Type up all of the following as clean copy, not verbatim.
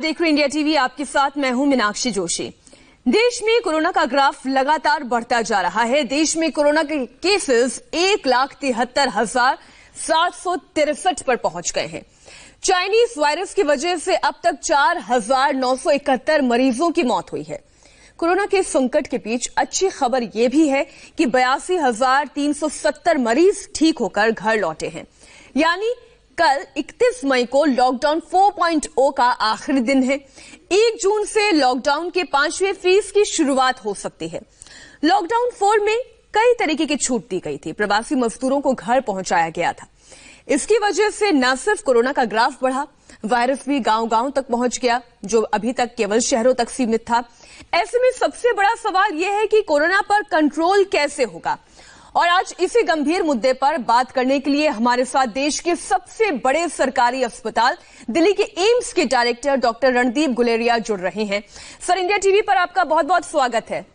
देख रहे India TV, आपके साथ मैं हूं मीनाक्षी जोशी। देश में कोरोना का ग्राफ लगातार बढ़ता जा रहा है। देश में कोरोना के केसेस 1,73,763 पर पहुंच गए हैं। चाइनीज वायरस की वजह से अब तक 4,971 मरीजों की मौत हुई है। कोरोना के संकट के बीच अच्छी खबर यह भी है कि 82,370 मरीज ठीक होकर घर लौटे हैं। यानी कल 31 मई को लॉकडाउन 4.0 का आखिरी दिन है। 1 जून से लॉकडाउन के 5वें फेज की शुरुआत हो सकती है। लॉकडाउन 4 में कई तरीके की छूट दी गई थी। प्रवासी मजदूरों को घर पहुंचाया गया था। इसकी वजह से न सिर्फ कोरोना का ग्राफ बढ़ा, वायरस भी गांव-गांव तक पहुंच गया, जो अभी तक केवल शहरों तक सीमित था। ऐसे में सबसे बड़ा सवाल यह है कि कोरोना पर कंट्रोल कैसे होगा। और आज इसी गंभीर मुद्दे पर बात करने के लिए हमारे साथ देश के सबसे बड़े सरकारी अस्पताल दिल्ली के एम्स के डायरेक्टर डॉक्टर रणदीप गुलेरिया जुड़ रहे हैं। सर, इंडिया टीवी पर आपका बहुत बहुत स्वागत है।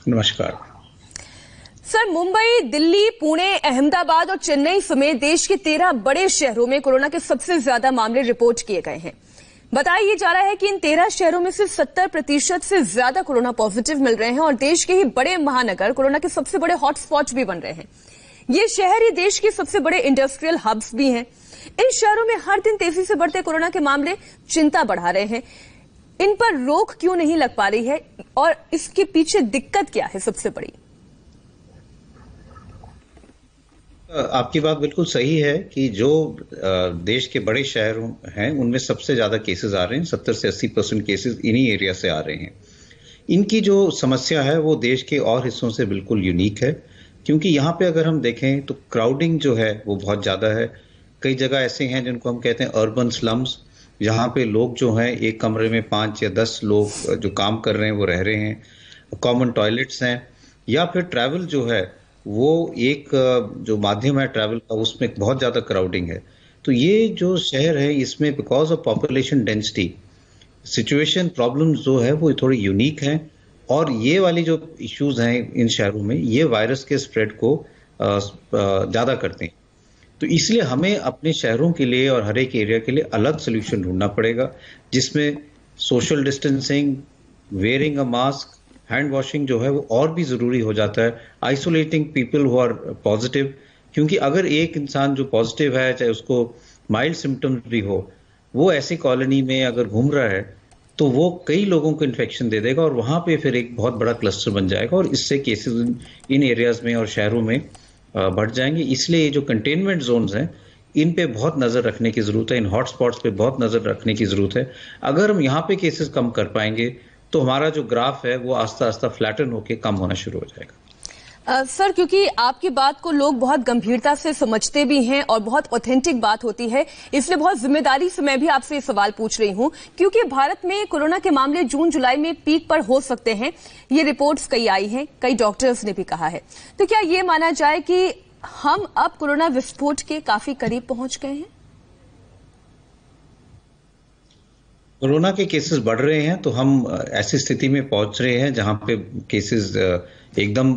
नमस्कार सर, मुंबई, दिल्ली, पुणे, अहमदाबाद और चेन्नई समेत देश के 13 बड़े शहरों में कोरोना के सबसे ज्यादा मामले रिपोर्ट किए गए हैं। बताया जा रहा है कि इन 13 शहरों में से 70% से ज्यादा कोरोना पॉजिटिव मिल रहे हैं और देश के ही बड़े महानगर कोरोना के सबसे बड़े हॉटस्पॉट भी बन रहे हैं। ये शहर ही देश के सबसे बड़े इंडस्ट्रियल हब्स भी हैं। इन शहरों में हर दिन तेजी से बढ़ते कोरोना के मामले चिंता बढ़ा रहे हैं। इन पर रोक क्यों नहीं लग पा रही है और इसके पीछे दिक्कत क्या है सबसे बड़ी? आपकी बात बिल्कुल सही है कि जो देश के बड़े शहर हैं उनमें सबसे ज्यादा केसेस आ रहे हैं। 70 से 80% केसेस इन्हीं एरिया से आ रहे हैं। इनकी जो समस्या है वो देश के और हिस्सों से बिल्कुल यूनिक है, क्योंकि यहाँ पे अगर हम देखें तो क्राउडिंग जो है वो बहुत ज्यादा है। कई जगह ऐसे हैं जिनको हम कहते हैं अर्बन स्लम्स, जहाँ पे लोग जो हैं एक कमरे में 5 या 10 लोग जो काम कर रहे हैं वो रह रहे हैं। कॉमन टॉयलेट्स हैं, या फिर ट्रैवल जो है वो एक जो माध्यम है ट्रैवल का, उसमें बहुत ज्यादा क्राउडिंग है। तो ये जो शहर है इसमें because of population density situation problems जो है वो थोड़ी यूनिक हैं, और ये वाली जो इश्यूज हैं इन शहरों में ये वायरस के स्प्रेड को ज्यादा करते हैं। तो इसलिए हमें अपने शहरों के लिए और हर एक एरिया के लिए अलग सोल्यूशन ढूंढना पड़ेगा, जिसमें social distancing, wearing a mask, hand washing जो है वो और भी जरूरी हो जाता है, isolating people who are positive, क्योंकि अगर एक इंसान जो पॉजिटिव है, चाहे उसको माइल्ड सिम्टम्स भी हो, वो ऐसी कॉलोनी में अगर घूम रहा है तो वो कई लोगों को इन्फेक्शन दे देगा और वहां पे फिर एक बहुत बड़ा क्लस्टर बन जाएगा और इससे केसेस इन एरियाज में और शहरों में बढ़ जाएंगे। इसलिए ये जो कंटेनमेंट जोन्स हैं इन पे बहुत नजर रखने की जरूरत है, इन हॉटस्पॉट्स पे बहुत नजर रखने की जरूरत है। अगर हम यहाँ पे केसेस कम कर पाएंगे तो हमारा जो ग्राफ है वो आस्ता आस्ता फ्लैटन होकर कम होना शुरू हो जाएगा। सर, क्योंकि आपकी बात को लोग बहुत गंभीरता से समझते भी हैं और बहुत ऑथेंटिक बात होती है, इसलिए बहुत जिम्मेदारी से मैं भी आपसे ये सवाल पूछ रही हूं, क्योंकि भारत में कोरोना के मामले जून जुलाई में पीक पर हो सकते हैं। ये रिपोर्ट्स कई आई हैं, कई डॉक्टर्स ने भी कहा है। तो क्या ये माना जाए कि हम अब कोरोना विस्फोट के काफी करीब पहुंच गए हैं? कोरोना के केसेस बढ़ रहे हैं तो हम ऐसी स्थिति में पहुंच रहे हैं जहां पे केसेस एकदम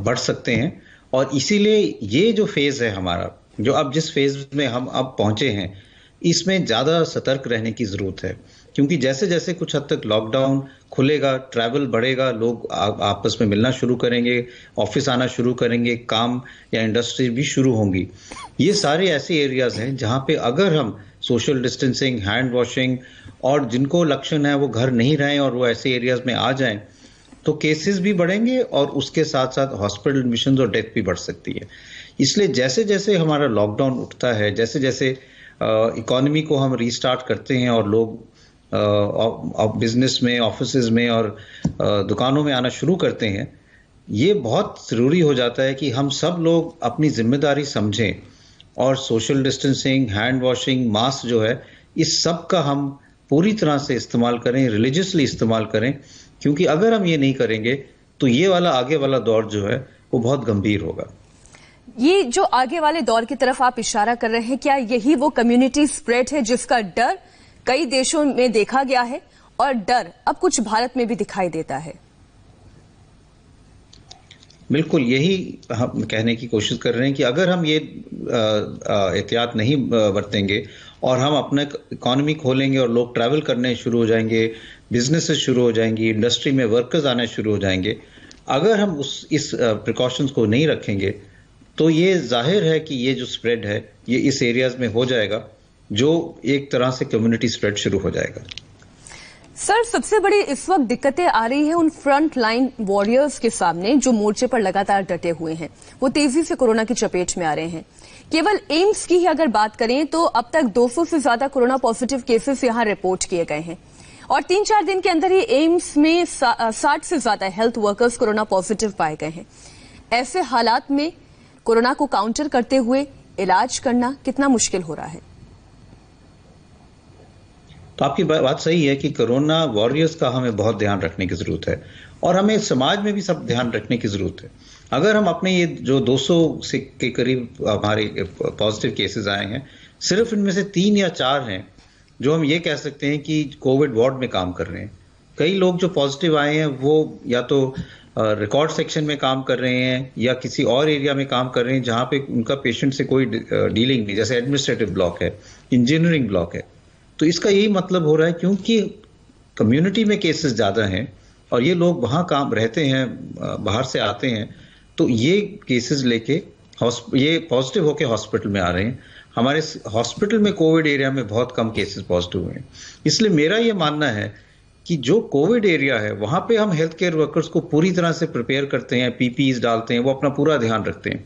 बढ़ सकते हैं, और इसीलिए ये जो फेज है हमारा, जो अब जिस फेज में हम अब पहुंचे हैं, इसमें ज्यादा सतर्क रहने की जरूरत है। क्योंकि जैसे जैसे कुछ हद तक लॉकडाउन खुलेगा, ट्रैवल बढ़ेगा, लोग आपस में मिलना शुरू करेंगे, ऑफिस आना शुरू करेंगे, काम या इंडस्ट्री भी शुरू होंगी। ये सारे ऐसे एरियाज हैं जहां पे अगर हम सोशल डिस्टेंसिंग, हैंड वॉशिंग, और जिनको लक्षण है वो घर नहीं रहे और वो ऐसे एरियाज में आ जाएं, तो केसेस भी बढ़ेंगे और उसके साथ साथ हॉस्पिटल एडमिशंस और डेथ भी बढ़ सकती है। इसलिए जैसे जैसे हमारा लॉकडाउन उठता है, जैसे जैसे इकोनॉमी को हम रीस्टार्ट करते हैं और लोग बिजनेस में, ऑफिसेज में और दुकानों में आना शुरू करते हैं, ये बहुत जरूरी हो जाता है कि हम सब लोग अपनी जिम्मेदारी समझें और social distancing, hand washing, mask जो है, इस सब का हम पूरी तरह से इस्तेमाल करें, रिलीजियसली इस्तेमाल करें, क्योंकि अगर हम ये नहीं करेंगे तो ये वाला आगे वाला दौर जो है वो बहुत गंभीर होगा। ये जो आगे वाले दौर की तरफ आप इशारा कर रहे हैं, क्या यही वो कम्युनिटी स्प्रेड है जिसका डर कई देशों में देखा गया है और डर अब कुछ भारत में भी दिखाई देता है? बिल्कुल यही हम कहने की कोशिश कर रहे हैं कि अगर हम ये एहतियात नहीं बरतेंगे और हम अपना इकोनॉमी खोलेंगे और लोग ट्रैवल करने शुरू हो जाएंगे, बिजनेसेस शुरू हो जाएंगी, इंडस्ट्री में वर्कर्स आने शुरू हो जाएंगे। अगर हम इस प्रिकॉशंस को नहीं रखेंगे तो ये जाहिर है कि ये जो स्प्रेड है ये इस एरियाज में हो जाएगा, जो एक तरह से कम्युनिटी स्प्रेड शुरू हो जाएगा। सर, सबसे बड़ी इस वक्त दिक्कतें आ रही है उन फ्रंट लाइन वॉरियर्स के सामने जो मोर्चे पर लगातार डटे हुए हैं। वो तेजी से कोरोना की चपेट में आ रहे हैं। केवल एम्स की ही अगर बात करें तो अब तक 200 से ज्यादा कोरोना पॉजिटिव केसेस यहां रिपोर्ट किए गए हैं और 3-4 दिन के अंदर ही एम्स में 60 से ज्यादा हेल्थ वर्कर्स कोरोना पॉजिटिव पाए गए हैं। ऐसे हालात में कोरोना को काउंटर करते हुए इलाज करना कितना मुश्किल हो रहा है? तो आपकी बात सही है कि कोरोना वॉरियर्स का हमें बहुत ध्यान रखने की जरूरत है और हमें समाज में भी सब ध्यान रखने की जरूरत है। अगर हम अपने ये जो 200 से के करीब हमारे पॉजिटिव केसेस आए हैं, सिर्फ इनमें से 3 या 4 हैं जो हम ये कह सकते हैं कि कोविड वार्ड में काम कर रहे हैं। कई लोग जो पॉजिटिव आए हैं वो या तो रिकॉर्ड सेक्शन में काम कर रहे हैं या किसी और एरिया में काम कर रहे हैं जहां पे उनका पेशेंट से कोई डीलिंग नहीं, जैसे एडमिनिस्ट्रेटिव ब्लॉक है, इंजीनियरिंग ब्लॉक है। तो इसका यही मतलब हो रहा है क्योंकि कम्युनिटी में केसेस ज्यादा हैं और ये लोग वहां काम रहते हैं, बाहर से आते हैं, तो ये केसेस लेके ये पॉजिटिव होके हॉस्पिटल में आ रहे हैं। हमारे हॉस्पिटल में कोविड एरिया में बहुत कम केसेस पॉजिटिव हुए हैं। इसलिए मेरा ये मानना है कि जो कोविड एरिया है वहां पे हम हेल्थ केयर वर्कर्स को पूरी तरह से प्रिपेयर करते हैं, पीपीईज डालते हैं, वो अपना पूरा ध्यान रखते हैं।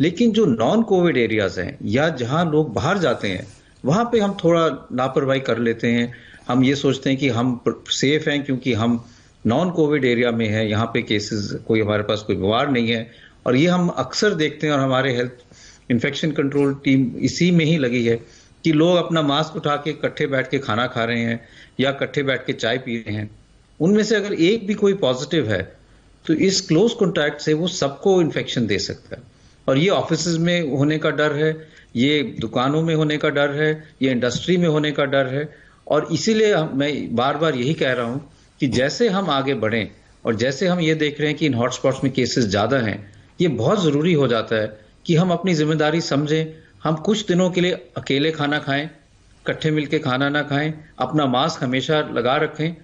लेकिन जो नॉन कोविड एरियाज हैं या जहां लोग बाहर जाते हैं वहां पे हम थोड़ा लापरवाही कर लेते हैं। हम ये सोचते हैं कि हम सेफ हैं क्योंकि हम नॉन कोविड एरिया में है, यहाँ पे केसेस कोई हमारे पास कोई बीमार नहीं है। और ये हम अक्सर देखते हैं और हमारे हेल्थ इन्फेक्शन कंट्रोल टीम इसी में ही लगी है कि लोग अपना मास्क उठा के इकट्ठे बैठ के खाना खा रहे हैं या इकट्ठे बैठ के चाय पी रहे हैं। उनमें से अगर एक भी कोई पॉजिटिव है तो इस क्लोज कॉन्टैक्ट से वो सबको इन्फेक्शन दे सकता है। और ये ऑफिस में होने का डर है, ये दुकानों में होने का डर है, ये इंडस्ट्री में होने का डर है। और इसीलिए मैं बार बार यही कह रहा हूं कि जैसे हम आगे बढ़ें और जैसे हम ये देख रहे हैं कि इन हॉटस्पॉट्स में केसेस ज्यादा हैं, ये बहुत जरूरी हो जाता है कि हम अपनी जिम्मेदारी समझें। हम कुछ दिनों के लिए अकेले खाना खाएं, इकट्ठे मिलकर खाना ना खाएं, अपना मास्क हमेशा लगा रखें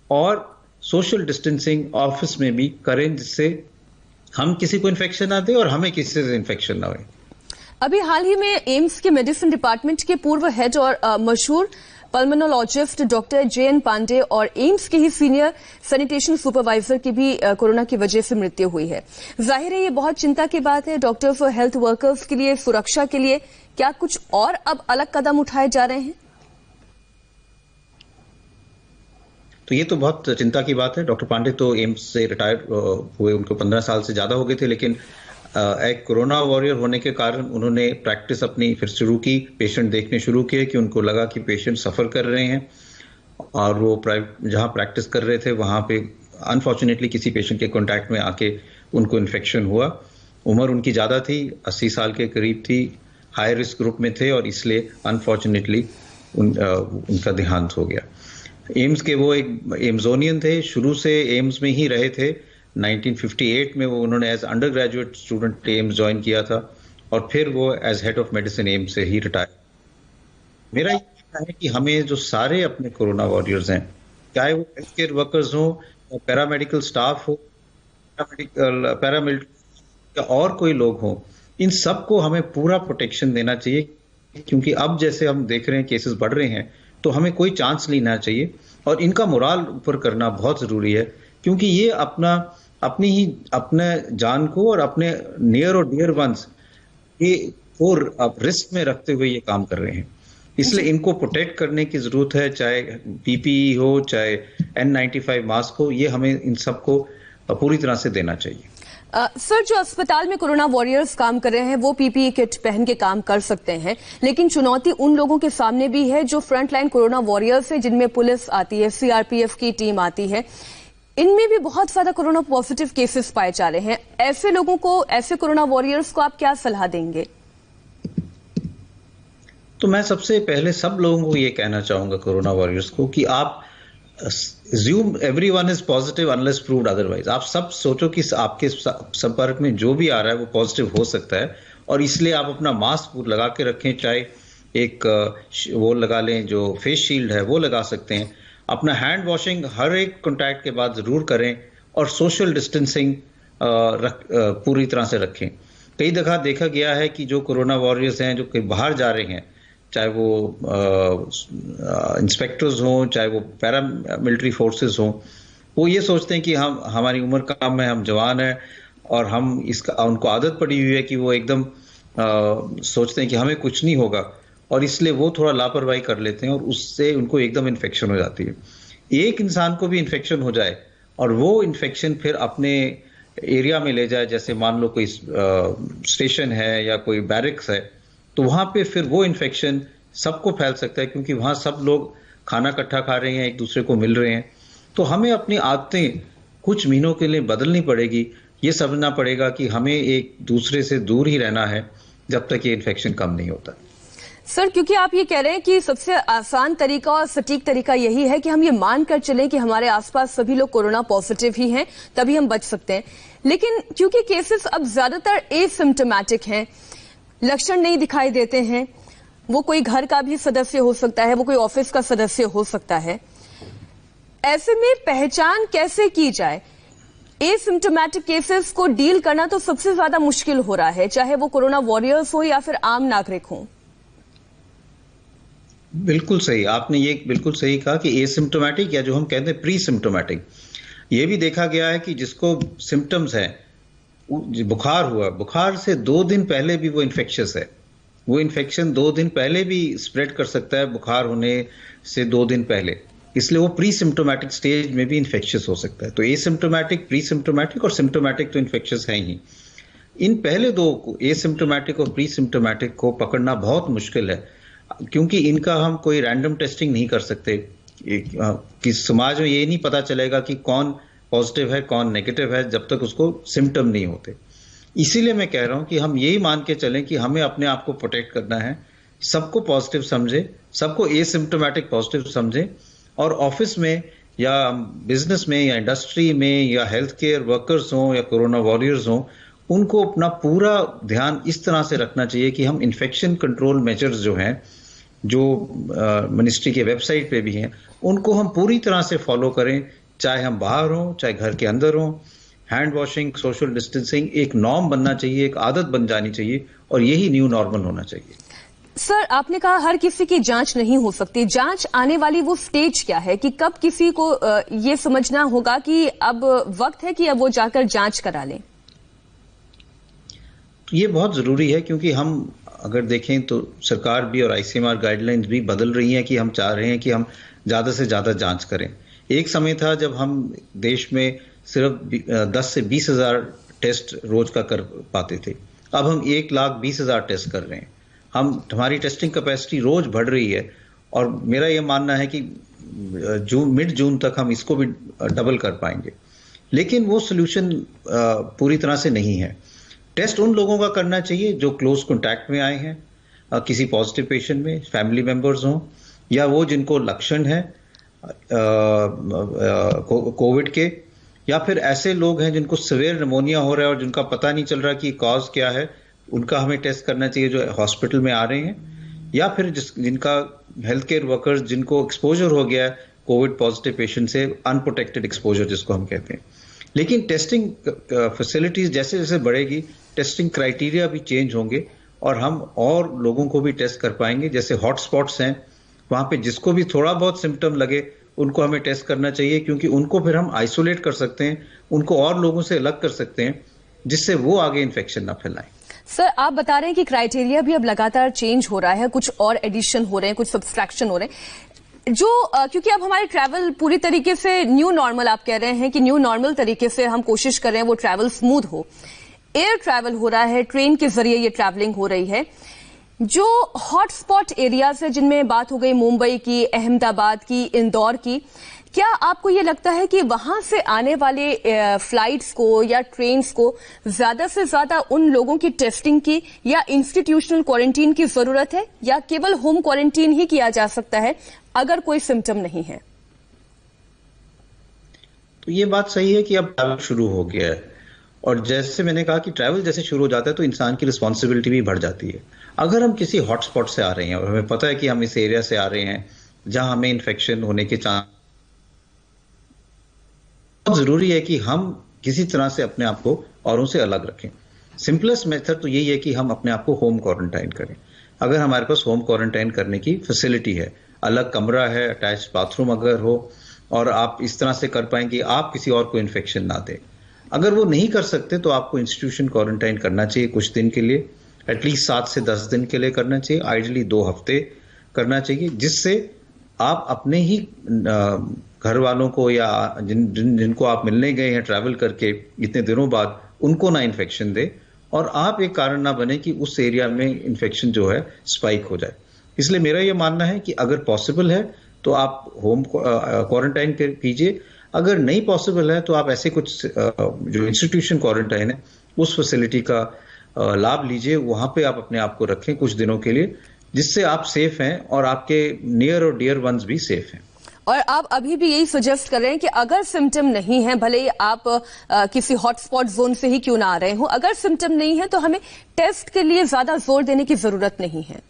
और सोशल डिस्टेंसिंग ऑफिस में भी करें, जिससे हम किसी को इन्फेक्शन ना दें और हमें किसी से इन्फेक्शन ना हो। अभी हाल ही में एम्स के मेडिसिन डिपार्टमेंट के पूर्व हेड और मशहूर पल्मोनोलॉजिस्ट डॉक्टर JN पांडे और एम्स के ही सीनियर सैनिटेशन सुपरवाइजर की भी कोरोना की वजह से मृत्यु हुई है। जाहिर है ये बहुत चिंता की बात है डॉक्टर्स और हेल्थ वर्कर्स के लिए, सुरक्षा के लिए। क्या कुछ और अब अलग कदम उठाए जा रहे हैं? तो ये तो बहुत चिंता की बात है। डॉक्टर पांडे तो एम्स से रिटायर हुए, उनको 15 साल से ज्यादा हो गए थे, लेकिन एक कोरोना वॉरियर होने के कारण उन्होंने प्रैक्टिस अपनी फिर शुरू की, पेशेंट देखने शुरू किए कि उनको लगा कि पेशेंट सफर कर रहे हैं और वो जहां प्रैक्टिस कर रहे थे वहां पे अनफॉर्चुनेटली किसी पेशेंट के कांटेक्ट में आके उनको इन्फेक्शन हुआ। उम्र उनकी ज्यादा थी, 80 साल के करीब थी, हाई रिस्क ग्रुप में थे और इसलिए अनफॉर्चुनेटली उनका देहांत हो गया। एम्स के वो एक एम्सोनियन थे, शुरू से एम्स में ही रहे थे। 1958 में वो उन्होंने as undergraduate student AIIMS join किया था और फिर वो as head of medicine AIIMS से ही रिटायर। मेरा ये कहना है कि हमें जो सारे अपने कोरोना वॉरियर्स हैं, चाहे वो हेल्थ केयर वर्कर्स हो, पैरामेडिकल स्टाफ हो, पैरामिलिट्री या और कोई लोग हो, इन सबको हमें पूरा प्रोटेक्शन देना चाहिए। क्योंकि अब जैसे हम देख रहे हैं केसेस बढ़ रहे हैं तो हमें कोई चांस नहीं लेना चाहिए और इनका मोराल ऊपर करना बहुत जरूरी है, क्योंकि ये अपने जान को और अपने नियर और डियर वंस ये और रिस्क में रखते हुए ये काम कर रहे हैं। इसलिए इनको प्रोटेक्ट करने की जरूरत है, चाहे पीपीई हो, चाहे N95 मास्क हो, ये हमें इन सबको पूरी तरह से देना चाहिए। सर, जो अस्पताल में कोरोना वॉरियर्स काम कर रहे हैं वो पीपीई किट पहन के काम कर सकते हैं, लेकिन चुनौती उन लोगों के सामने भी है जो फ्रंटलाइन कोरोना वॉरियर्स है, जिनमें पुलिस आती है, CRPF की टीम आती है। इनमें भी बहुत ज्यादा कोरोना पॉजिटिव केसेस पाए जा रहे हैं। ऐसे लोगों को, ऐसे कोरोना वॉरियर्स को आप क्या सलाह देंगे? तो मैं सबसे पहले सब लोगों को ये कहना चाहूंगा, कोरोना वॉरियर्स को, कि आप assume everyone is positive unless proved otherwise। आप सब सोचो कि आपके संपर्क में जो भी आ रहा है वो पॉजिटिव हो सकता है और इसलिए आप अपना मास्क लगा के रखें, चाहे एक वो लगा लें, जो फेस शील्ड है वो लगा सकते हैं। अपना हैंड वॉशिंग हर एक कॉन्टैक्ट के बाद जरूर करें और सोशल डिस्टेंसिंग पूरी तरह से रखें। कई दफा देखा गया है कि जो कोरोना वॉरियर्स हैं जो कि बाहर जा रहे हैं, चाहे वो इंस्पेक्टर्स हों, चाहे वो पैरा मिलिट्री फोर्सेस हों, वो ये सोचते हैं कि हम हमारी उम्र कम है, हम जवान हैं और हम इसका उनको आदत पड़ी हुई है कि वो एकदम सोचते हैं कि हमें कुछ नहीं होगा और इसलिए वो थोड़ा लापरवाही कर लेते हैं और उससे उनको एकदम इन्फेक्शन हो जाती है। एक इंसान को भी इन्फेक्शन हो जाए और वो इन्फेक्शन फिर अपने एरिया में ले जाए, जैसे मान लो कोई स्टेशन है या कोई बैरिक्स है, तो वहां पे फिर वो इन्फेक्शन सबको फैल सकता है क्योंकि वहां सब लोग खाना इकट्ठा खा रहे हैं, एक दूसरे को मिल रहे हैं। तो हमें अपनी आदतें कुछ महीनों के लिए बदलनी पड़ेगी। ये समझना पड़ेगा कि हमें एक दूसरे से दूर ही रहना है जब तक ये इन्फेक्शन कम नहीं होता। सर, क्योंकि आप ये कह रहे हैं कि सबसे आसान तरीका और सटीक तरीका यही है कि हम ये मानकर चलें कि हमारे आसपास सभी लोग कोरोना पॉजिटिव ही हैं, तभी हम बच सकते हैं। लेकिन क्योंकि केसेस अब ज्यादातर एसिम्प्टोमेटिक हैं, लक्षण नहीं दिखाई देते हैं, वो कोई घर का भी सदस्य हो सकता है, वो कोई ऑफिस का सदस्य हो सकता है, ऐसे में पहचान कैसे की जाए? एसिम्प्टोमेटिक केसेस को डील करना तो सबसे ज्यादा मुश्किल हो रहा है, चाहे वो कोरोना वॉरियर्स हो या फिर आम नागरिक हो। बिल्कुल सही, आपने ये बिल्कुल सही कहा कि एसिम्प्टोमेटिक या जो हम कहते हैं प्री सिम्प्टोमेटिक, ये भी देखा गया है कि जिसको सिम्टम्स है, बुखार हुआ, बुखार से 2 दिन पहले भी वो इन्फेक्शियस है, वो इन्फेक्शन 2 दिन पहले भी स्प्रेड कर सकता है बुखार होने से 2 दिन पहले, इसलिए वो प्री सिम्प्टोमेटिक स्टेज में भी इन्फेक्शियस हो सकता है। तो एसिम्प्टोमेटिक, प्री सिम्प्टोमेटिक और सिम्प्टोमेटिक तो इन्फेक्शियस है ही। इन पहले दो को, एसिम्प्टोमेटिक और प्री सिम्प्टोमेटिक को पकड़ना बहुत मुश्किल है क्योंकि इनका हम कोई रैंडम टेस्टिंग नहीं कर सकते कि समाज में ये नहीं पता चलेगा कि कौन पॉजिटिव है कौन नेगेटिव है जब तक उसको सिम्टम नहीं होते। इसीलिए मैं कह रहा हूं कि हम यही मान के चलें कि हमें अपने आप को प्रोटेक्ट करना है, सबको पॉजिटिव समझे, सबको एसिम्प्टोमेटिक पॉजिटिव समझे और ऑफिस में या बिजनेस में या इंडस्ट्री में या हेल्थ केयर वर्कर्स हों या कोरोना वॉरियर्स हों, उनको अपना पूरा ध्यान इस तरह से रखना चाहिए कि हम इन्फेक्शन कंट्रोल मेजर्स जो हैं, जो मिनिस्ट्री के वेबसाइट पे भी हैं, उनको हम पूरी तरह से फॉलो करें, चाहे हम बाहर हों चाहे घर के अंदर हों। हैंड वॉशिंग, सोशल डिस्टेंसिंग एक नॉर्म बनना चाहिए, एक आदत बन जानी चाहिए और यही न्यू नॉर्मल होना चाहिए। सर, आपने कहा हर किसी की जांच नहीं हो सकती, जांच आने वाली वो स्टेज क्या है कि कब किसी को ये समझना होगा कि अब वक्त है कि अब वो जाकर जांच करा लें? ये बहुत जरूरी है क्योंकि हम अगर देखें तो सरकार भी और आईसीएमआर गाइडलाइंस भी बदल रही हैं कि हम चाह रहे हैं कि हम ज्यादा से ज्यादा जांच करें। एक समय था जब हम देश में सिर्फ 10 से 20 हजार टेस्ट रोज का कर पाते थे, अब हम 1,20,000 टेस्ट कर रहे हैं। हमारी टेस्टिंग कैपेसिटी रोज बढ़ रही है और मेरा यह मानना है कि मिड जून तक हम इसको भी डबल कर पाएंगे। लेकिन वो सोल्यूशन पूरी तरह से नहीं है। टेस्ट उन लोगों का करना चाहिए जो क्लोज कॉन्टैक्ट में आए हैं, किसी पॉजिटिव पेशेंट में, फैमिली मेंबर्स हों या वो जिनको लक्षण है कोविड के, या फिर ऐसे लोग हैं जिनको सीवियर निमोनिया हो रहा है और जिनका पता नहीं चल रहा कि कॉज क्या है, उनका हमें टेस्ट करना चाहिए जो हॉस्पिटल में आ रहे हैं, या फिर जिनका हेल्थ केयर वर्कर्स जिनको एक्सपोजर हो गया है कोविड पॉजिटिव पेशेंट से, अनप्रोटेक्टेड एक्सपोजर जिसको हम कहते हैं। लेकिन टेस्टिंग फैसिलिटीज जैसे जैसे बढ़ेगी, टेस्टिंग क्राइटेरिया भी चेंज होंगे और हम और लोगों को भी टेस्ट कर पाएंगे। जैसे हॉटस्पॉट्स हैं, वहां पे जिसको भी थोड़ा बहुत सिम्टम लगे उनको हमें टेस्ट करना चाहिए क्योंकि उनको फिर हम आइसोलेट कर सकते हैं, उनको और लोगों से अलग कर सकते हैं जिससे वो आगे इन्फेक्शन ना फैलाएं। सर, आप बता रहे हैं कि क्राइटेरिया भी अब लगातार चेंज हो रहा है, कुछ और एडिशन हो रहे हैं, कुछ सब्सट्रैक्शन हो रहे हैं, जो क्योंकि अब हमारे ट्रैवल पूरी तरीके से न्यू नॉर्मल, आप कह रहे हैं कि न्यू नॉर्मल तरीके से हम कोशिश कर रहे हैं वो ट्रैवल स्मूथ हो, एयर ट्रैवल हो रहा है, ट्रेन के जरिए ये ट्रैवलिंग हो रही है। जो हॉटस्पॉट एरियाज है जिनमें बात हो गई मुंबई की, अहमदाबाद की, इंदौर की, क्या आपको ये लगता है कि वहां से आने वाले फ्लाइट्स को या ट्रेन्स को ज्यादा से ज्यादा उन लोगों की टेस्टिंग की या इंस्टीट्यूशनल क्वारंटीन की जरूरत है, या केवल होम क्वारंटीन ही किया जा सकता है अगर कोई सिम्टम नहीं है? तो ये बात सही है कि अब ट्रैवल शुरू हो गया है और जैसे मैंने कहा कि ट्रैवल जैसे शुरू हो जाता है तो इंसान की रिस्पॉन्सिबिलिटी भी बढ़ जाती है। अगर हम किसी हॉटस्पॉट से आ रहे हैं और हमें पता है कि हम इस एरिया से आ रहे हैं जहां हमें इन्फेक्शन होने के चांस, बहुत जरूरी है कि हम किसी तरह से अपने आप को औरों से अलग रखें। सिंपलेस्ट मेथड तो यही है कि हम अपने आप को होम क्वारंटाइन करें। अगर हमारे पास होम क्वारंटाइन करने की फैसिलिटी है, अलग कमरा है, अटैच बाथरूम अगर हो, और आप इस तरह से कर पाएं कि आप किसी और को इन्फेक्शन ना दें। अगर वो नहीं कर सकते तो आपको इंस्टीट्यूशन क्वारंटाइन करना चाहिए कुछ दिन के लिए, एटलीस्ट 7 से 10 दिन के लिए करना चाहिए, आइडियली 2 हफ्ते करना चाहिए, जिससे आप अपने ही घर वालों को या जिनको आप मिलने गए हैं ट्रैवल करके इतने दिनों बाद, उनको ना इन्फेक्शन दे और आप एक कारण ना बने कि उस एरिया में इन्फेक्शन जो है स्पाइक हो जाए। इसलिए मेरा यह मानना है कि अगर पॉसिबल है तो आप होम क्वारंटाइन कीजिए, अगर नहीं पॉसिबल है तो आप ऐसे कुछ जो इंस्टीट्यूशन क्वारंटाइन है उस फैसिलिटी का लाभ लीजिए, वहां पे आप अपने आप को रखें कुछ दिनों के लिए, जिससे आप सेफ हैं और आपके नियर और डियर वंस भी सेफ हैं। और आप अभी भी यही सजेस्ट कर रहे हैं कि अगर सिम्टम नहीं है, भले ही आप किसी हॉटस्पॉट जोन से ही क्यों ना आ रहे हो, अगर सिम्टम नहीं है तो हमें टेस्ट के लिए ज्यादा जोर देने की जरूरत नहीं है।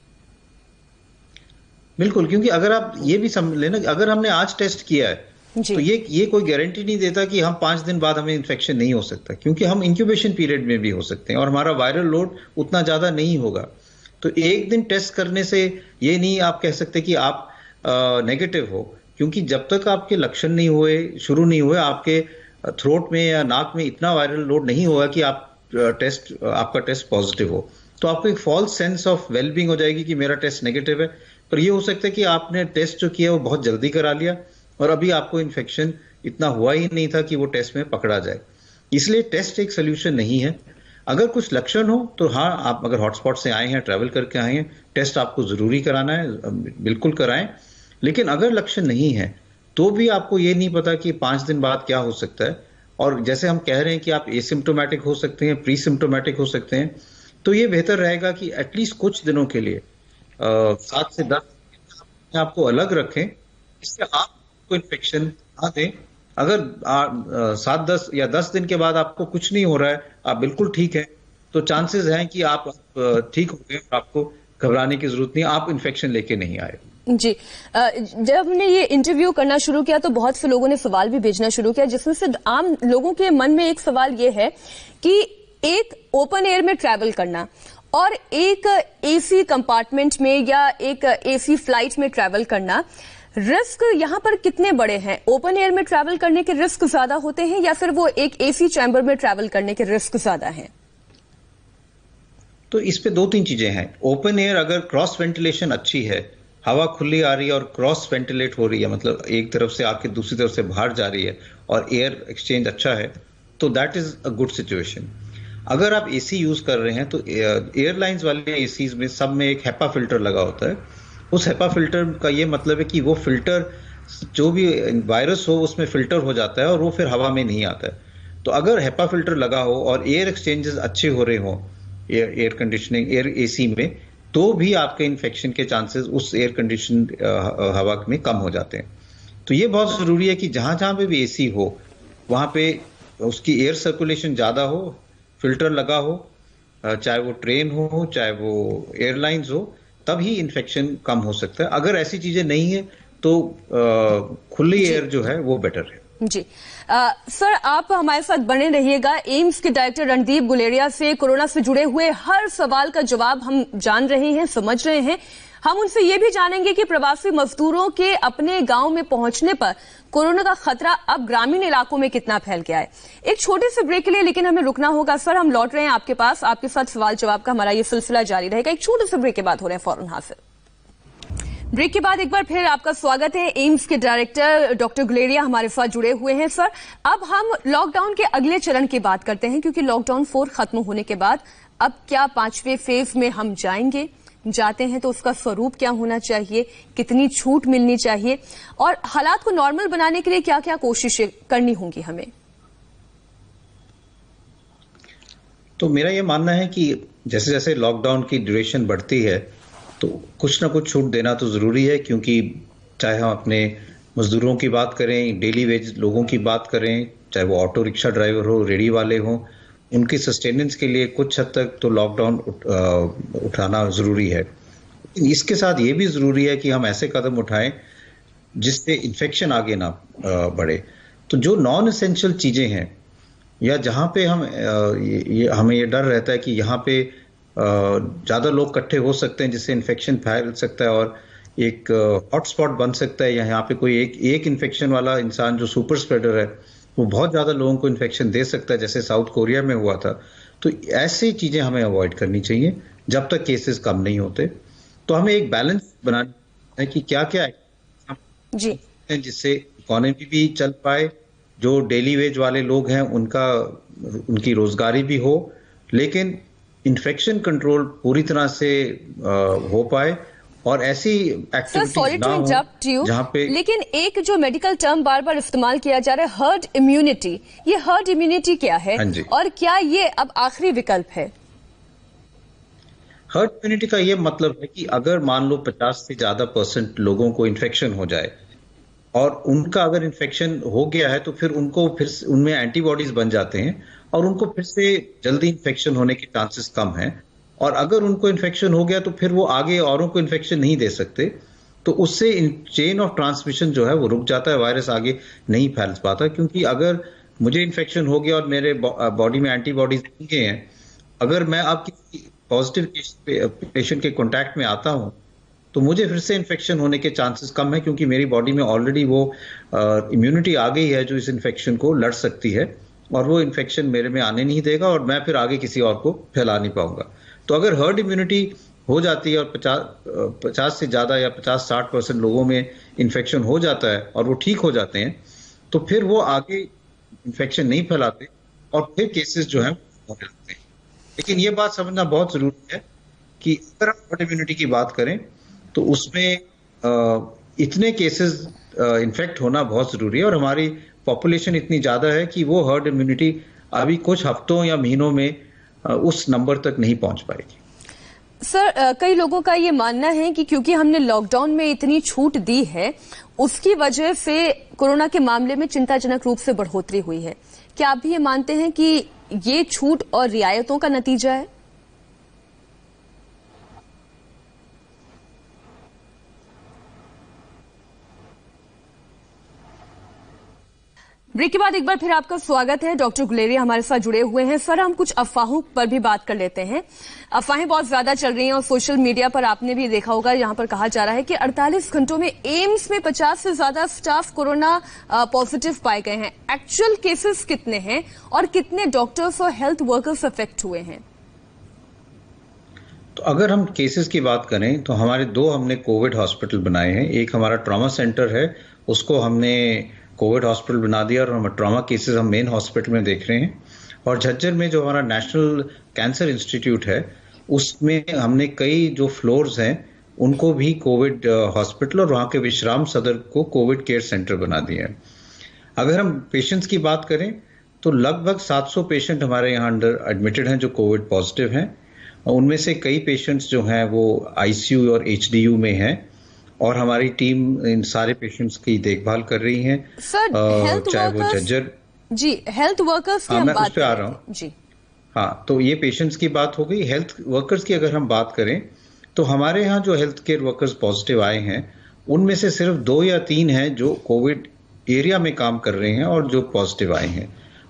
बिल्कुल, क्योंकि अगर आप ये भी समझ लेना, अगर हमने आज टेस्ट किया है तो ये कोई गारंटी नहीं देता कि हम 5 दिन बाद हमें इन्फेक्शन नहीं हो सकता, क्योंकि हम इंक्यूबेशन पीरियड में भी हो सकते हैं और हमारा वायरल लोड उतना ज्यादा नहीं होगा। तो एक दिन टेस्ट करने से ये नहीं आप कह सकते कि आप नेगेटिव हो, क्योंकि जब तक आपके लक्षण नहीं हुए, शुरू नहीं हुए, आपके थ्रोट में या नाक में इतना वायरल लोड नहीं होगा कि आपका टेस्ट पॉजिटिव हो, तो आपको एक फॉल्स सेंस ऑफ वेलबींग हो जाएगी कि मेरा टेस्ट नेगेटिव है। पर यह हो सकता है कि आपने टेस्ट जो किया वो बहुत जल्दी करा लिया और अभी आपको इन्फेक्शन इतना हुआ ही नहीं था कि वो टेस्ट में पकड़ा जाए। इसलिए टेस्ट एक सोल्यूशन नहीं है। अगर कुछ लक्षण हो तो हाँ, आप अगर हॉटस्पॉट से आए हैं, ट्रैवल करके आए हैं, टेस्ट आपको जरूरी कराना है, बिल्कुल कराएं। लेकिन अगर लक्षण नहीं है तो भी आपको ये नहीं पता कि 5 दिन बाद क्या हो सकता है, और जैसे हम कह रहे हैं कि आप एसिम्प्टोमेटिक हो सकते हैं, प्री सिम्प्टोमेटिक हो सकते हैं, तो ये बेहतर रहेगा कि एटलीस्ट कुछ दिनों के लिए 7 से 10 आपको अलग रखें, इससे आपको इन्फेक्शन ना दें। अगर 7-10 या 10 दिन के बाद आपको कुछ नहीं हो रहा है, आप बिल्कुल ठीक है, तो चांसेस हैं कि आप ठीक हो गए और आपको घबराने की जरूरत नहीं, आप इन्फेक्शन लेके नहीं आए। जी, जब हमने ये इंटरव्यू करना शुरू किया तो बहुत से लोगों ने सवाल भी भेजना शुरू किया, जिसमें से आम लोगों के मन में एक सवाल ये है कि एक ओपन एयर में ट्रैवल करना और एक एसी कंपार्टमेंट में या एक एसी फ्लाइट में ट्रैवल करना, रिस्क यहां पर कितने बड़े हैं? ओपन एयर में ट्रैवल करने के रिस्क ज्यादा होते हैं या फिर वो एक एसी चैम्बर में ट्रैवल करने के रिस्क ज्यादा हैं? तो इस पे 2-3 चीजें हैं। ओपन एयर अगर क्रॉस वेंटिलेशन अच्छी है, हवा खुली आ रही है और क्रॉस वेंटिलेट हो रही है, मतलब एक तरफ से आके दूसरी तरफ से बाहर जा रही है और एयर एक्सचेंज अच्छा है, तो that is a good situation. अगर आप एसी यूज कर रहे हैं तो एयरलाइंस वाले एसीज में सब में एक हेपा फिल्टर लगा होता है। उस हेपा फिल्टर का ये मतलब है कि वो फिल्टर जो भी वायरस हो उसमें फिल्टर हो जाता है और वो फिर हवा में नहीं आता है। तो अगर हेपा फिल्टर लगा हो और एयर एक्सचेंजेस अच्छे हो रहे हो एयर कंडीशनिंग, एयर एसी में, तो भी आपके इन्फेक्शन के चांसेस उस एयर कंडीशन हवा में कम हो जाते हैं। तो ये बहुत जरूरी है कि जहां जहां पे भी एसी हो वहां पे उसकी एयर सर्कुलेशन ज्यादा हो, फिल्टर लगा हो, चाहे वो ट्रेन हो चाहे वो एयरलाइंस हो, तभी इन्फेक्शन कम हो सकता है। अगर ऐसी चीजें नहीं है तो खुली एयर जो है वो बेटर है। जी, सर आप हमारे साथ बने रहिएगा। एम्स के डायरेक्टर रणदीप गुलेरिया से कोरोना से जुड़े हुए हर सवाल का जवाब हम जान रहे हैं, समझ रहे हैं। हम उनसे ये भी जानेंगे कि प्रवासी मजदूरों के अपने गांव में पहुंचने पर कोरोना का खतरा अब ग्रामीण इलाकों में कितना फैल गया है। एक छोटे से ब्रेक के लिए लेकिन हमें रुकना होगा। सर हम लौट रहे हैं आपके पास, आपके साथ सवाल जवाब का हमारा ये सिलसिला जारी रहेगा। एक छोटे से ब्रेक के बाद हो रहे हैं फौरन हासिल। ब्रेक के बाद एक बार फिर आपका स्वागत है। एम्स के डायरेक्टर डॉक्टर गुलेरिया हमारे साथ जुड़े हुए हैं। सर अब हम लॉकडाउन के अगले चरण की बात करते हैं, क्योंकि लॉकडाउन 4 खत्म होने के बाद अब क्या 5वें फेज में हम जाते हैं तो उसका स्वरूप क्या होना चाहिए, कितनी छूट मिलनी चाहिए और हालात को नॉर्मल बनाने के लिए क्या क्या कोशिशें करनी होंगी हमें? तो मेरा यह मानना है कि जैसे जैसे लॉकडाउन की ड्यूरेशन बढ़ती है तो कुछ ना कुछ छूट देना तो जरूरी है, क्योंकि चाहे हम अपने मजदूरों की बात करें, डेली वेज लोगों की बात करें, चाहे वो ऑटो रिक्शा ड्राइवर हो, रेडी वाले हो, उनकी सस्टेनेंस के लिए कुछ हद तक तो लॉकडाउन उठाना जरूरी है। इसके साथ ये भी जरूरी है कि हम ऐसे कदम उठाएं जिससे इन्फेक्शन आगे ना बढ़े। तो जो नॉन एसेंशियल चीजें हैं या जहां पे हमें ये डर रहता है कि यहाँ पे ज्यादा लोग इकट्ठे हो सकते हैं जिससे इन्फेक्शन फैल सकता है और एक हॉटस्पॉट बन सकता है, या यहाँ पे कोई एक इन्फेक्शन वाला इंसान जो सुपर स्प्रेडर है वो बहुत ज्यादा लोगों को इन्फेक्शन दे सकता है, जैसे साउथ कोरिया में हुआ था। तो ऐसी चीजें हमें अवॉइड करनी चाहिए जब तक केसेस कम नहीं होते। तो हमें एक बैलेंस बनाना है कि क्या क्या जी जिससे इकोनॉमी भी चल पाए, जो डेली वेज वाले लोग हैं उनकी रोजगारी भी हो, लेकिन इन्फेक्शन कंट्रोल पूरी तरह से हो पाए और ऐसी एक्टिविटीज ना हो जहां पे। लेकिन एक जो मेडिकल टर्म बार बार इस्तेमाल किया जा रहा है, हर्ड इम्यूनिटी, ये हर्ड इम्यूनिटी क्या है और क्या ये अब आखिरी विकल्प है? हर्ड इम्यूनिटी का ये मतलब है कि अगर मान लो 50 से ज्यादा % लोगों को इन्फेक्शन हो जाए और उनका अगर इन्फेक्शन हो गया है तो फिर उनमें एंटीबॉडीज बन जाते हैं और उनको फिर से जल्दी इन्फेक्शन होने के चांसेस कम हैं। और अगर उनको इन्फेक्शन हो गया तो फिर वो आगे औरों को इन्फेक्शन नहीं दे सकते, तो उससे चेन ऑफ ट्रांसमिशन जो है वो रुक जाता है, वायरस आगे नहीं फैल पाता। क्योंकि अगर मुझे इन्फेक्शन हो गया और मेरे बॉडी में एंटीबॉडीज बन गए हैं, अगर मैं अब किसी पॉजिटिव पेशेंट के कॉन्टैक्ट में आता हूं तो मुझे फिर से इन्फेक्शन होने के चांसेस कम है, क्योंकि मेरी बॉडी में ऑलरेडी वो इम्यूनिटी आ गई है जो इस इन्फेक्शन को लड़ सकती है और वो इन्फेक्शन मेरे में आने नहीं देगा और मैं फिर आगे किसी और को फैला नहीं पाऊंगा। तो अगर हर्ड इम्यूनिटी हो जाती है और 50 से ज्यादा या 50-60% लोगों में इन्फेक्शन हो जाता है और वो ठीक हो जाते हैं, तो फिर वो आगे इन्फेक्शन नहीं फैलाते और फिर केसेस जो है होने लगते हैं। लेकिन ये बात समझना बहुत जरूरी है कि अगर हम हर्ड इम्यूनिटी की बात करें तो उसमें इतने केसेस इन्फेक्ट होना बहुत जरूरी है और हमारी पॉपुलेशन इतनी ज्यादा है कि वो हर्ड इम्यूनिटी अभी कुछ हफ्तों या महीनों में उस नंबर तक नहीं पहुंच पाएगी। सर, कई लोगों का ये मानना है कि क्योंकि हमने लॉकडाउन में इतनी छूट दी है उसकी वजह से कोरोना के मामले में चिंताजनक रूप से बढ़ोतरी हुई है। क्या आप भी ये मानते हैं कि ये छूट और रियायतों का नतीजा है? ब्रेक के बाद एक बार फिर आपका स्वागत है। डॉक्टर गुलेरिया हमारे साथ जुड़े हुए हैं। सर, हम कुछ अफवाहों पर भी बात कर लेते हैं। अफवाहें बहुत ज्यादा चल रही हैं और सोशल मीडिया पर आपने भी देखा होगा, यहां पर कहा जा रहा है कि 48 घंटों में एम्स में 50 से ज्यादा स्टाफ कोरोना पॉजिटिव पाए गए हैं। एक्चुअल केसेस कितने हैं और कितने डॉक्टर्स और हेल्थ वर्कर्स अफेक्ट हुए हैं? तो अगर हम केसेस की बात करें तो हमने कोविड हॉस्पिटल बनाए हैं। एक हमारा ट्रॉमा सेंटर है, उसको हमने कोविड हॉस्पिटल बना दिया और हम ट्रॉमा केसेस हम मेन हॉस्पिटल में देख रहे हैं। और झज्जर में जो हमारा नेशनल कैंसर इंस्टीट्यूट है उसमें हमने कई जो फ्लोर्स हैं उनको भी कोविड हॉस्पिटल और वहां के विश्राम सदर को कोविड केयर सेंटर बना दिया है। अगर हम पेशेंट्स की बात करें तो लगभग 700 पेशेंट हमारे यहाँ अंडर एडमिटेड हैं जो कोविड पॉजिटिव हैं। उनमें से कई पेशेंट्स जो हैं वो आईसीयू और एचडीयू में हैं और हमारी टीम इन सारे पेशेंट्स की देखभाल कर रही है। चाहे वो झज्जर जी हेल्थ वर्कर्स की मैं उस पर आ रहा हूँ जी। हाँ, तो ये पेशेंट्स की बात हो गई। हेल्थ वर्कर्स की अगर हम बात करें तो हमारे यहाँ जो हेल्थ केयर वर्कर्स पॉजिटिव आए हैं उनमें से सिर्फ 2 या 3 हैं जो कोविड एरिया में काम कर रहे हैं और जो पॉजिटिव आए हैं।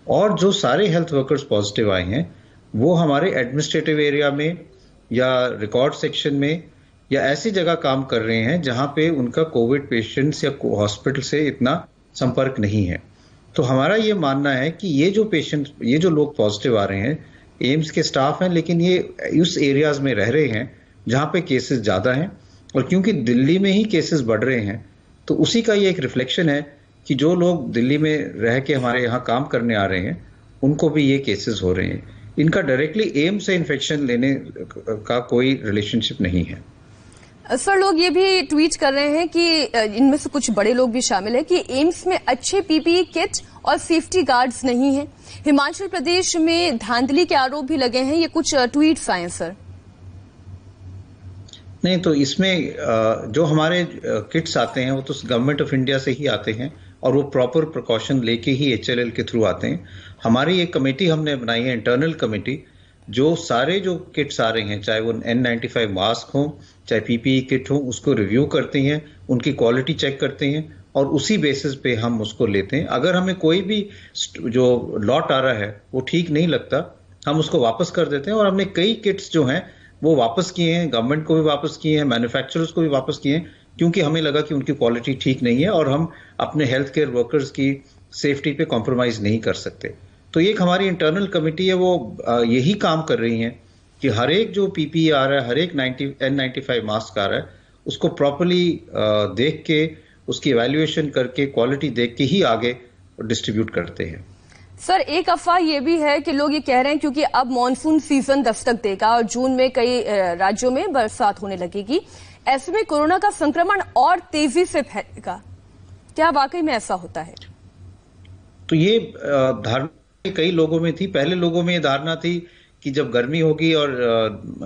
और जो सारे हेल्थ वर्कर्स पॉजिटिव आए हैं वो हमारे एडमिनिस्ट्रेटिव एरिया में या रिकॉर्ड सेक्शन में या ऐसी जगह काम कर रहे हैं जहां पे उनका कोविड पेशेंट्स या हॉस्पिटल से इतना संपर्क नहीं है। तो हमारा ये मानना है कि ये जो लोग पॉजिटिव आ रहे हैं एम्स के स्टाफ हैं, लेकिन ये उस एरियाज में रह रहे हैं जहां पे केसेस ज्यादा हैं। और क्योंकि दिल्ली में ही केसेस बढ़ रहे हैं तो उसी का ये एक रिफ्लेक्शन है कि जो लोग दिल्ली में रह के हमारे यहाँ काम करने आ रहे हैं उनको भी ये केसेस हो रहे हैं। इनका डायरेक्टली एम्स से इन्फेक्शन लेने का कोई रिलेशनशिप नहीं है। सर, लोग ये भी ट्वीट कर रहे हैं कि इनमें से कुछ बड़े लोग भी शामिल हैं कि एम्स में अच्छे पीपीई किट और सेफ्टी गार्ड्स नहीं हैं। हिमाचल प्रदेश में धांधली के आरोप भी लगे हैं। ये कुछ ट्वीट्स आए हैं सर। नहीं, तो इसमें जो हमारे किट्स आते हैं वो तो गवर्नमेंट ऑफ इंडिया से ही आते हैं और वो प्रॉपर प्रिकॉशन लेके ही HLL के थ्रू आते हैं। हमारी एक कमेटी हमने बनाई है, इंटरनल कमेटी, जो सारे जो किट्स आ रहे हैं, चाहे वो N95 मास्क हो, चाहे PPE किट हो, उसको रिव्यू करते हैं, उनकी क्वालिटी चेक करते हैं और उसी बेसिस पे हम उसको लेते हैं। अगर हमें कोई भी जो लॉट आ रहा है वो ठीक नहीं लगता, हम उसको वापस कर देते हैं। और हमने कई किट्स जो हैं वो वापस किए हैं, गवर्नमेंट को भी वापस किए हैं, मैन्युफैक्चरर्स को भी वापस किए हैं, क्योंकि हमें लगा कि उनकी क्वालिटी ठीक नहीं है और हम अपने हेल्थ केयर वर्कर्स की सेफ्टी पे कॉम्प्रोमाइज नहीं कर सकते। तो एक हमारी इंटरनल कमेटी है, वो यही काम कर रही है कि हर एक जो PPE आ रहा है, हर एक N95 मास्क आ रहा है, उसको प्रॉपरली देख के, उसकी इवैल्यूएशन करके, क्वालिटी देख के ही आगे डिस्ट्रीब्यूट करते हैं। सर, एक अफवाह ये भी है कि लोग ये कह रहे हैं क्योंकि अब मॉनसून सीजन दस्तक देगा और जून में कई राज्यों में बरसात होने लगेगी, ऐसे में कोरोना का संक्रमण और तेजी से फैलेगा। क्या वाकई में ऐसा होता है? तो ये धारणा कई लोगों में थी। पहले लोगों में ये धारणा थी कि जब गर्मी होगी और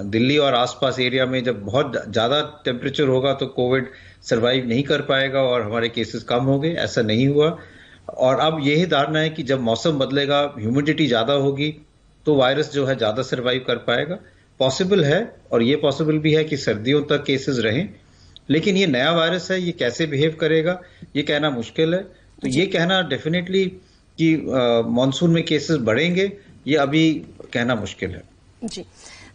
दिल्ली और आसपास एरिया में जब बहुत ज्यादा टेम्परेचर होगा तो कोविड सरवाइव नहीं कर पाएगा और हमारे केसेस कम होंगे। ऐसा नहीं हुआ। और अब यही धारणा है कि जब मौसम बदलेगा, ह्यूमिडिटी ज्यादा होगी, तो वायरस जो है ज्यादा सरवाइव कर पाएगा। पॉसिबल है, और ये पॉसिबल भी है कि सर्दियों तक केसेस रहें, लेकिन ये नया वायरस है, ये कैसे बिहेव करेगा ये कहना मुश्किल है। तो ये कहना डेफिनेटली कि मॉनसून में केसेस बढ़ेंगे, ये अभी कहना मुश्किल है। जी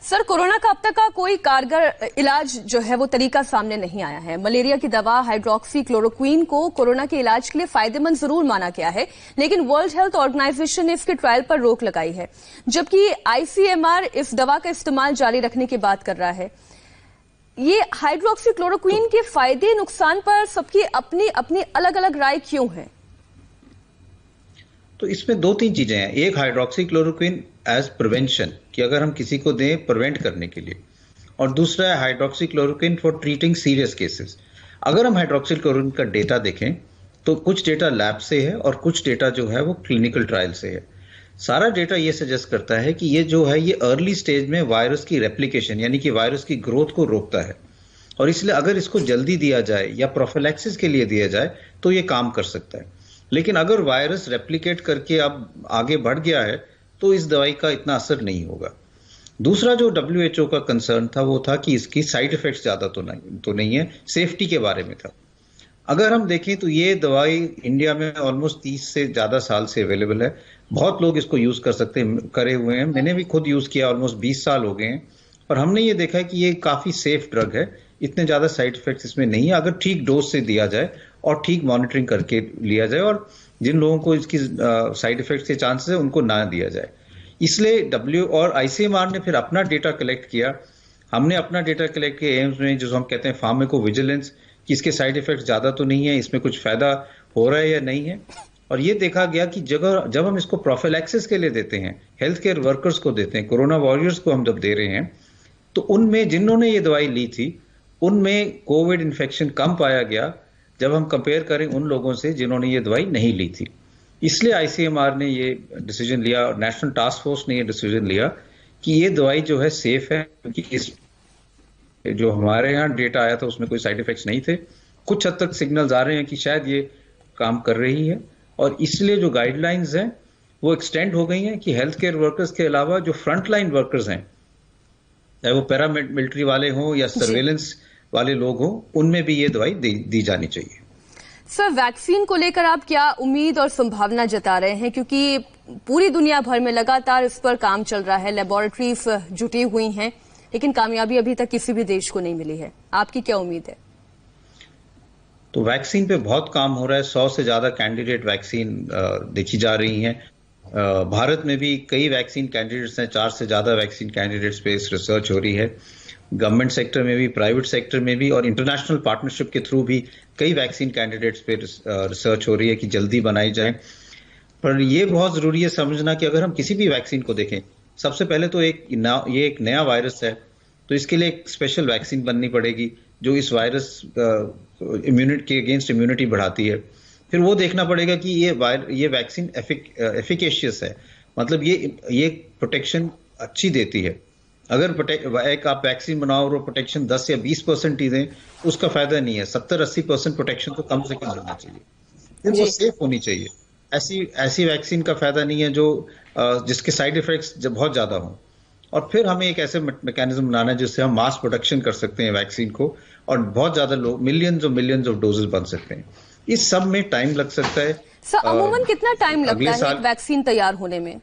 सर, कोरोना का अब तक का कोई कारगर इलाज जो है वो तरीका सामने नहीं आया है। मलेरिया की दवा हाइड्रोक्सी क्लोरोक्वीन को कोरोना के इलाज के लिए फायदेमंद जरूर माना गया है, लेकिन वर्ल्ड हेल्थ ऑर्गेनाइजेशन ने इसके ट्रायल पर रोक लगाई है, जबकि ICMR इस दवा का इस्तेमाल जारी रखने की बात कर रहा है। ये हाइड्रोक्सी क्लोरोक्वीन के फायदे नुकसान पर सबकी अपनी अपनी अलग अलग राय क्यों है? तो इसमें दो तीन चीजें हैं। एक, हाइड्रोक्सी क्लोरोक्वीन एज प्रिवेंशन, कि अगर हम किसी को दें प्रिवेंट करने के लिए, और दूसरा है hydroxy chloroquine for treating serious cases. अगर हम हाइड्रोक्सी क्लोरोक्वीन का डेटा देखें तो कुछ डेटा लैब से है और कुछ डेटा जो है वो क्लिनिकल ट्रायल से है। सारा डेटा ये सजेस्ट करता है कि ये जो है ये अर्ली स्टेज में वायरस की रेप्लिकेशन यानी कि वायरस की ग्रोथ को रोकता है, और इसलिए अगर इसको जल्दी दिया जाए या प्रोफिलैक्सिस के लिए दिया जाए तो ये काम कर सकता है। लेकिन अगर वायरस रेप्लिकेट करके अब आगे बढ़ गया है तो इस दवाई का इतना असर नहीं होगा। दूसरा जो WHO का कंसर्न था वो था कि इसकी साइड इफेक्ट्स ज्यादा तो नहीं है, सेफ्टी के बारे में था। अगर हम देखें तो ये दवाई इंडिया में ऑलमोस्ट 30 से ज्यादा साल से अवेलेबल है। बहुत लोग इसको यूज करे हुए हैं। मैंने भी खुद यूज किया, ऑलमोस्ट 20 साल हो गए हैं, और हमने ये देखा है कि ये काफी सेफ ड्रग है। इतने ज्यादा साइड इफेक्ट्स इसमें नहीं है, अगर ठीक डोज से दिया जाए और ठीक मॉनिटरिंग करके लिया जाए, और जिन लोगों को इसकी साइड इफेक्ट्स के चांसेस है उनको ना दिया जाए। इसलिए WHO और ICMR ने फिर अपना डेटा कलेक्ट किया। हमने अपना डेटा कलेक्ट किया एम्स में, जो हम कहते हैं फार्माकोविजिलेंस, कि इसके साइड इफेक्ट्स ज्यादा तो नहीं है, इसमें कुछ फायदा हो रहा है या नहीं है। और ये देखा गया कि जब हम इसको प्रोफिलैक्सिस के लिए देते हैं, हेल्थ केयर वर्कर्स को देते हैं, कोरोना वॉरियर्स को हम जब दे रहे हैं, तो उनमें जिन्होंने ये दवाई ली थी उनमें कोविड इन्फेक्शन कम पाया गया जब हम कंपेयर करें उन लोगों से जिन्होंने ये दवाई नहीं ली थी। इसलिए ICMR ने ये डिसीजन लिया और नेशनल टास्क फोर्स ने ये डिसीजन लिया कि ये दवाई जो है सेफ है, क्योंकि इस जो हमारे यहाँ डेटा आया था उसमें कोई साइड इफेक्ट्स नहीं थे। कुछ हद तक सिग्नल्स आ रहे हैं कि शायद ये काम कर रही है, और इसलिए जो गाइडलाइंस हैं वो एक्सटेंड हो गई हैं कि हेल्थ केयर वर्कर्स के अलावा जो फ्रंट लाइन वर्कर्स हैं, चाहे वो पैरामिलिट्री वाले हों या सर्वेलेंस वाले लोग हों, उनमें भी ये दवाई दी जानी चाहिए। सर, वैक्सीन को लेकर आप क्या उम्मीद और संभावना जता रहे हैं, क्योंकि पूरी दुनिया भर में लगातार इस पर काम चल रहा है, लेबोरेटरीज जुटी हुई हैं, लेकिन कामयाबी अभी तक किसी भी देश को नहीं मिली है। आपकी क्या उम्मीद है? तो वैक्सीन पे बहुत काम हो रहा है। 100 से ज्यादा कैंडिडेट वैक्सीन देखी जा रही हैं। भारत में भी कई वैक्सीन कैंडिडेट्स हैं, 4 से ज्यादा वैक्सीन कैंडिडेट्स पे इस रिसर्च हो रही है। गवर्नमेंट सेक्टर में भी, प्राइवेट सेक्टर में भी, और इंटरनेशनल पार्टनरशिप के थ्रू भी कई वैक्सीन कैंडिडेट्स पे रिसर्च हो रही है कि जल्दी बनाई जाए। पर यह बहुत जरूरी है समझना कि अगर हम किसी भी वैक्सीन को देखें, सबसे पहले तो ये एक नया वायरस है, तो इसके लिए एक स्पेशल वैक्सीन बननी पड़ेगी जो इस वायरस इम्यूनिटी के अगेंस्ट इम्यूनिटी बढ़ाती है। फिर वो देखना पड़ेगा कि ये वैक्सीन एफिकेशियस है, मतलब ये प्रोटेक्शन अच्छी देती है। अगर एक आप वैक्सीन बनाओ और प्रोटेक्शन 10 या 20% ही दें, उसका फायदा नहीं है। 70-80% प्रोटेक्शन तो कम से कम होना चाहिए। फिर वो सेफ होनी चाहिए। ऐसी वैक्सीन का फायदा नहीं है जो जिसके साइड इफेक्ट्स जब बहुत ज्यादा हों। और फिर हमें एक ऐसे मैकेनिज्म बनाना है जिससे हम मास प्रोडक्शन कर सकते हैं वैक्सीन को, और बहुत ज्यादा लोग मिलियंस ऑफ डोजेस बन सकते हैं। इस सब में टाइम लग सकता है। सर, अमूमन कितना टाइम लगता है एक वैक्सीन तैयार होने में?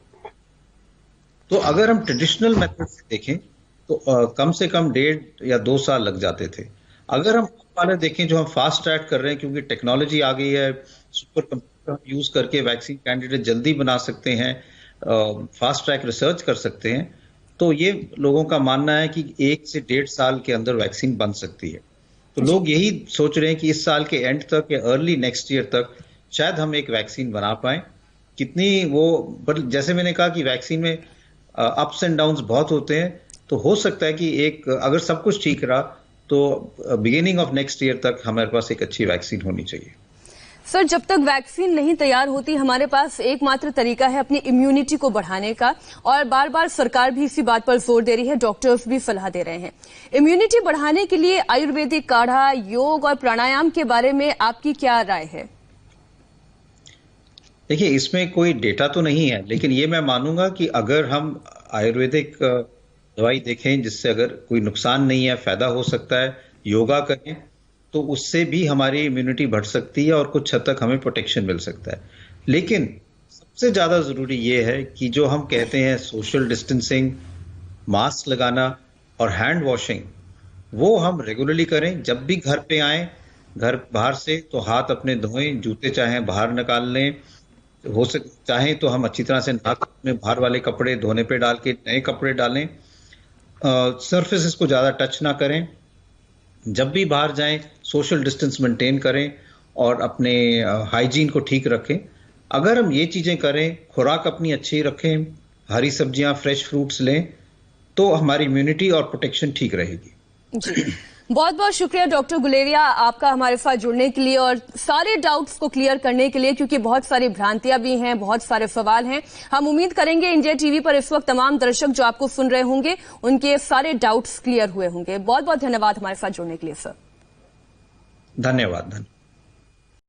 तो अगर हम ट्रेडिशनल मेथड से देखें तो कम से कम 1.5 या 2 साल लग जाते थे। अगर हम वाले देखें जो हम फास्ट ट्रैक कर रहे हैं, क्योंकि टेक्नोलॉजी आ गई है, सुपर कंप्यूटर यूज करके वैक्सीन कैंडिडेट जल्दी बना सकते हैं, फास्ट ट्रैक रिसर्च कर सकते हैं, तो ये लोगों का मानना है कि 1 से 1.5 साल के अंदर वैक्सीन बन सकती है। तो लोग यही सोच रहे हैं कि इस साल के एंड तक या अर्ली नेक्स्ट ईयर तक शायद हम एक वैक्सीन बना पाए। कितनी वो, पर जैसे मैंने कहा कि वैक्सीन में अप्स एंड डाउन्स बहुत होते हैं, तो हो सकता है कि अगर सब कुछ ठीक रहा तो बिगिनिंग ऑफ नेक्स्ट ईयर तक हमारे पास एक अच्छी वैक्सीन होनी चाहिए। सर, जब तक वैक्सीन नहीं तैयार होती, हमारे पास एकमात्र तरीका है अपनी इम्यूनिटी को बढ़ाने का, और बार बार सरकार भी इसी बात पर जोर दे रही है, डॉक्टर्स भी सलाह दे रहे हैं। इम्यूनिटी बढ़ाने के लिए आयुर्वेदिक काढ़ा, योग और प्राणायाम के बारे में आपकी क्या राय है? देखिए, इसमें कोई डेटा तो नहीं है, लेकिन ये मैं मानूंगा कि अगर हम आयुर्वेदिक दवाई देखें जिससे अगर कोई नुकसान नहीं है, फायदा हो सकता है, योगा करें, तो उससे भी हमारी इम्यूनिटी बढ़ सकती है और कुछ हद तक हमें प्रोटेक्शन मिल सकता है। लेकिन सबसे ज्यादा जरूरी ये है कि जो हम कहते हैं सोशल डिस्टेंसिंग, मास्क लगाना और हैंड वॉशिंग, वो हम रेगुलरली करें। जब भी घर पे आए, घर बाहर से, तो हाथ अपने धोएं, जूते चाहे बाहर निकाल लें, हो सके चाहें तो हम अच्छी तरह से नाक में बाहर वाले कपड़े धोने पे डाल के नए कपड़े डालें, सरफेसेस को ज्यादा टच ना करें, जब भी बाहर जाएं सोशल डिस्टेंस मेंटेन करें और अपने हाइजीन को ठीक रखें। अगर हम ये चीजें करें, खुराक अपनी अच्छी रखें, हरी सब्जियां, फ्रेश फ्रूट्स लें, तो हमारी इम्यूनिटी और प्रोटेक्शन ठीक रहेगी। जी, बहुत बहुत शुक्रिया डॉक्टर गुलेरिया आपका हमारे साथ जुड़ने के लिए और सारे डाउट्स को क्लियर करने के लिए, क्योंकि बहुत सारी भ्रांतियां भी हैं, बहुत सारे सवाल हैं। हम उम्मीद करेंगे इंडिया टीवी पर इस वक्त तमाम दर्शक जो आपको सुन रहे होंगे, उनके सारे डाउट्स क्लियर हुए होंगे। बहुत बहुत धन्यवाद हमारे साथ जुड़ने के लिए सर। धन्यवाद।